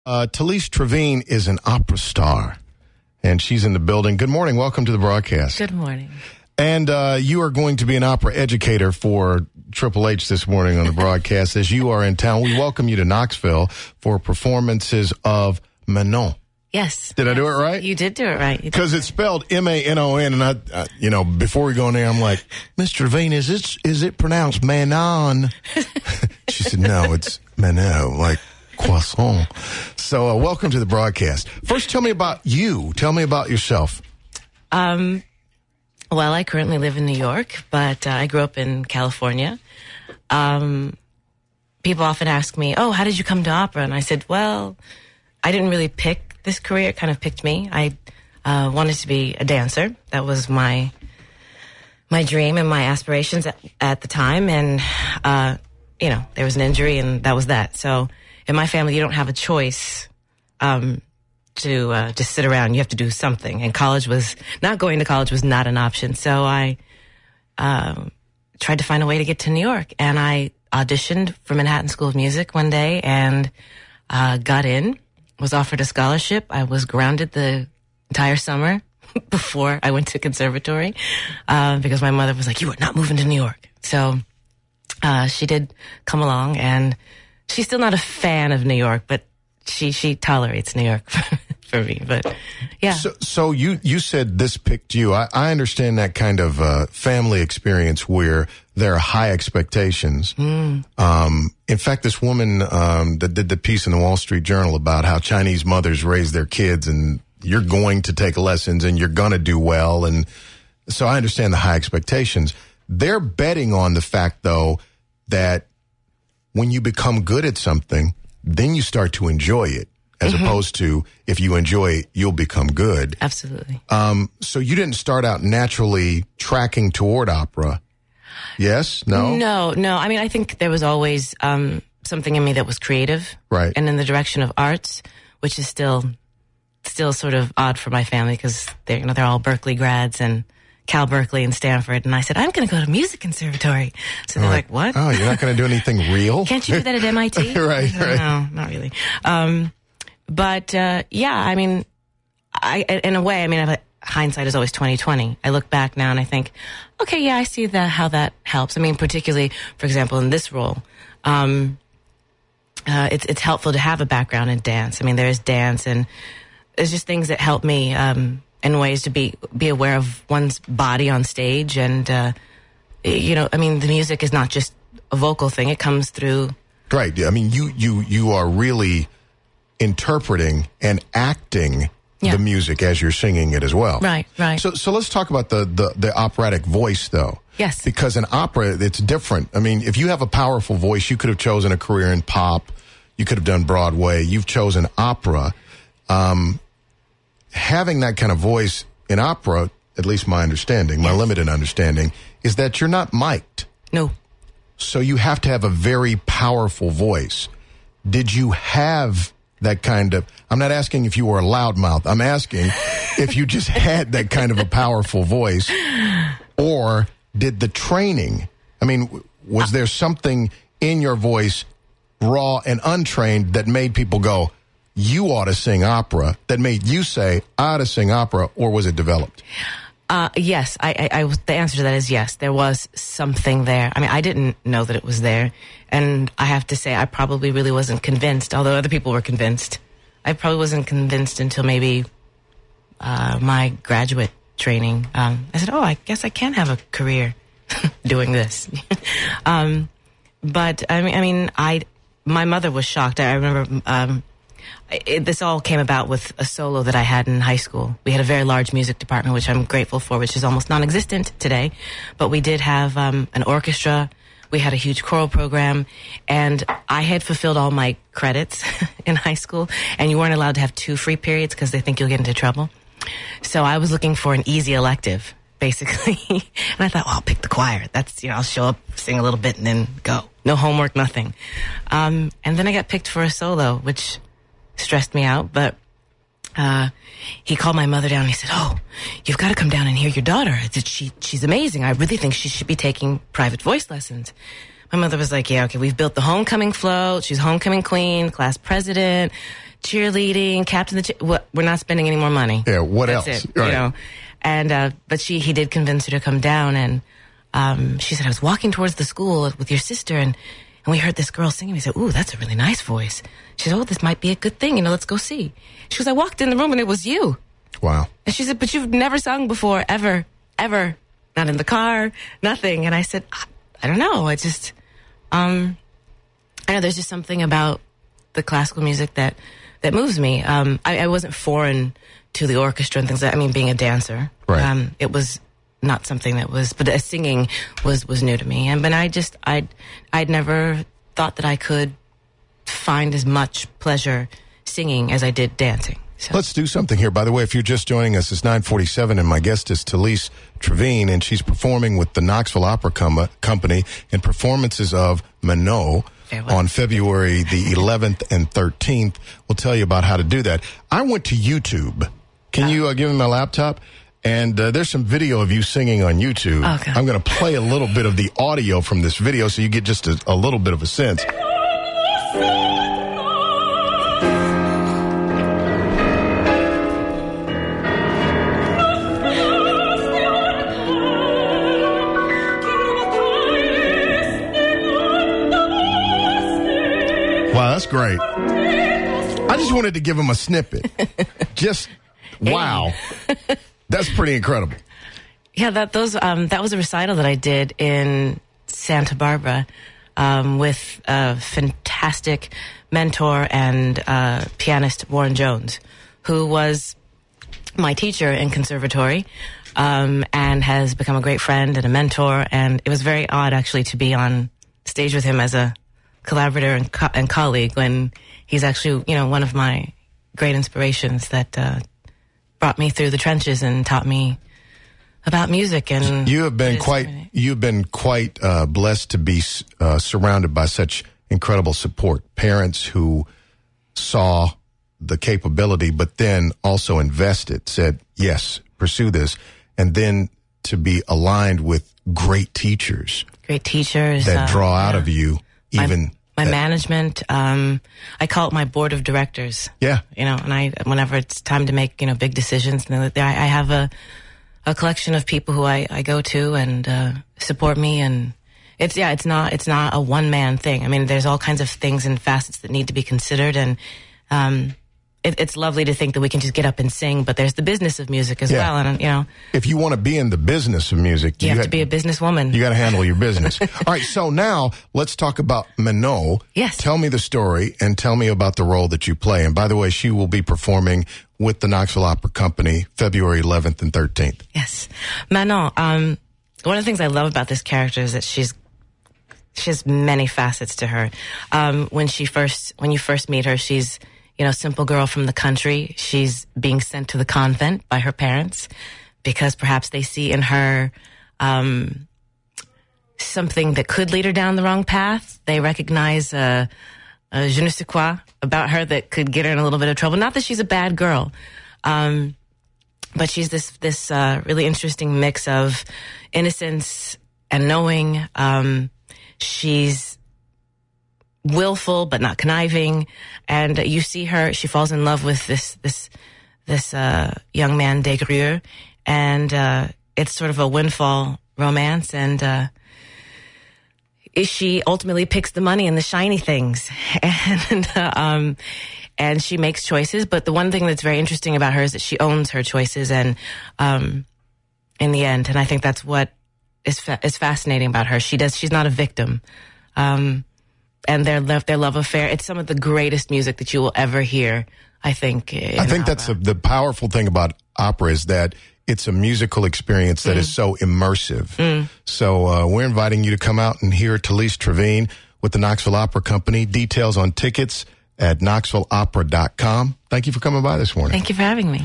Talise Trevigne is an opera star, and she's in the building. Good morning. Welcome to the broadcast. Good morning. And you are going to be an opera educator for Triple H this morning on the broadcast as you are in town. We welcome you to Knoxville for performances of Manon. Yes. Did I do it right? You did do it right. Because it's spelled M-A-N-O-N, and before we go in there, I'm like, Miss Trevigne, is it pronounced Manon? She said, no, it's Manon, like croissant. So welcome to the broadcast. First, tell me about you. Tell me about yourself. Well, I currently live in New York, but I grew up in California. People often ask me, oh, how did you come to opera? And I said, well, I didn't really pick this career. It kind of picked me. I wanted to be a dancer. That was my dream and my aspirations at the time. And, there was an injury and that was that. So in my family, you don't have a choice to just sit around. You have to do something. And not going to college was not an option. So I tried to find a way to get to New York. And I auditioned for Manhattan School of Music one day and got in, was offered a scholarship. I was grounded the entire summer before I went to conservatory because my mother was like, you are not moving to New York. So she did come along, and she's still not a fan of New York, but she tolerates New York for me. But yeah. So you said this picked you. I understand that kind of family experience where there are high expectations. In fact, this woman that did the piece in the Wall Street Journal about how Chinese mothers raise their kids, and you're going to take lessons and you're going to do well. And so I understand the high expectations. They're betting on the fact, though, that when you become good at something, then you start to enjoy it, as opposed to if you enjoy it, you'll become good. Absolutely. So you didn't start out naturally tracking toward opera. Yes? No? No. I mean, I think there was always something in me that was creative. Right. And in the direction of arts, which is still sort of odd for my family because they're all Berkeley grads and Cal Berkeley and Stanford. And I said, I'm going to go to music conservatory. So they're like, what? Oh, you're not going to do anything real? Can't you do that at MIT? Right. No, not really. I mean, in a way, hindsight is always 20/20. I look back now and I think, okay, yeah, I see how that helps. I mean, particularly, for example, in this role, it's helpful to have a background in dance. I mean, there is dance, and there's just things that help me in ways to be aware of one's body on stage. And, the music is not just a vocal thing. It comes through. Right. I mean, you are really interpreting and acting the music as you're singing it as well. Right. So let's talk about the operatic voice, though. Yes. Because in opera, it's different. I mean, if you have a powerful voice, you could have chosen a career in pop. You could have done Broadway. You've chosen opera. Having that kind of voice in opera, at least my understanding, my limited understanding, is that you're not mic'd. No. So you have to have a very powerful voice. Did you have that kind of, I'm not asking if you were a loudmouth. I'm asking if you just had that kind of a powerful voice, or did the training, was there something in your voice, raw and untrained, that made people go, you ought to sing opera, that made you say, I ought to sing opera, or was it developed? Yes, the answer to that is yes. There was something there. I mean, I didn't know that it was there. And I have to say, I probably really wasn't convinced, although other people were convinced. I probably wasn't convinced until maybe my graduate training. I said, I guess I can have a career doing this. But, my mother was shocked. I remember this all came about with a solo that I had in high school. We had a very large music department, which I'm grateful for, which is almost non-existent today. But we did have an orchestra. We had a huge choral program. And I had fulfilled all my credits in high school. And you weren't allowed to have 2 free periods because they think you'll get into trouble. So I was looking for an easy elective, basically. And I thought, I'll pick the choir. That's, I'll show up, sing a little bit, and then go. No homework, nothing. And then I got picked for a solo, which stressed me out, but he called my mother down and he said, you've got to come down and hear your daughter. She's amazing. I really think she should be taking private voice lessons. my mother was like, yeah, okay, we've built the homecoming float. She's homecoming queen, class president, cheerleading, captain of the we're not spending any more money. Yeah, what That's else? It, Right. You know? And, but he did convince her to come down, and she said, I was walking towards the school with your sister, and we heard this girl singing. We said, ooh, that's a really nice voice. She said, oh, this might be a good thing. Let's go see. She goes, I walked in the room, and it was you. Wow. And she said, but you've never sung before, ever. Not in the car, nothing. And I said, I don't know. I just, I know there's just something about the classical music that moves me. I wasn't foreign to the orchestra and things like that. I mean, being a dancer. Right. It was not something that was, but singing was new to me. But I'd never thought that I could find as much pleasure singing as I did dancing. So. Let's do something here. By the way, if you're just joining us, it's 9:47, and my guest is Talise Trevigne, and she's performing with the Knoxville Opera Company in performances of Manon on February the 11th and 13th. We'll tell you about how to do that. I went to YouTube. Can you give me my laptop? And there's some video of you singing on YouTube. Okay. I'm going to play a little bit of the audio from this video so you get just a little bit of a sense. Wow, that's great. I just wanted to give him a snippet. Just, wow. That's pretty incredible. Yeah, that was a recital that I did in Santa Barbara with a fantastic mentor and pianist, Warren Jones, who was my teacher in conservatory and has become a great friend and a mentor. And it was very odd, actually, to be on stage with him as a collaborator and colleague when he's actually, one of my great inspirations that brought me through the trenches and taught me about music. And you've been quite blessed to be surrounded by such incredible support. Parents who saw the capability, but then also invested, said, yes, pursue this. And then to be aligned with great teachers that draw out of you. My management, I call it my board of directors. Yeah. And whenever it's time to make, big decisions, I have a collection of people who I go to and support me. And it's not a one-man thing. I mean, there's all kinds of things and facets that need to be considered. And it's lovely to think that we can just get up and sing, but there's the business of music as well. And, if you want to be in the business of music, you have to be a businesswoman. You got to handle your business. All right. So now let's talk about Manon. Yes. Tell me the story and tell me about the role that you play. And by the way, she will be performing with the Knoxville Opera Company February 11th and 13th. Yes. Manon, one of the things I love about this character is that she has many facets to her. When you first meet her, she's, simple girl from the country. She's being sent to the convent by her parents because perhaps they see in her something that could lead her down the wrong path. They recognize je ne sais quoi about her that could get her in a little bit of trouble. Not that she's a bad girl, but she's this really interesting mix of innocence and knowing. She's willful but not conniving, and you see her. She falls in love with this young man, Desgrieux, and it's sort of a windfall romance. And she ultimately picks the money and the shiny things, and she makes choices. But the one thing that's very interesting about her is that she owns her choices, and in the end, and I think that's what is fascinating about her. She's not a victim. And their love affair. It's some of the greatest music that you will ever hear, I think. I think that's the powerful thing about opera is that it's a musical experience that is so immersive. So we're inviting you to come out and hear Talise Trevigne with the Knoxville Opera Company. Details on tickets at knoxvilleopera.com. Thank you for coming by this morning. Thank you for having me.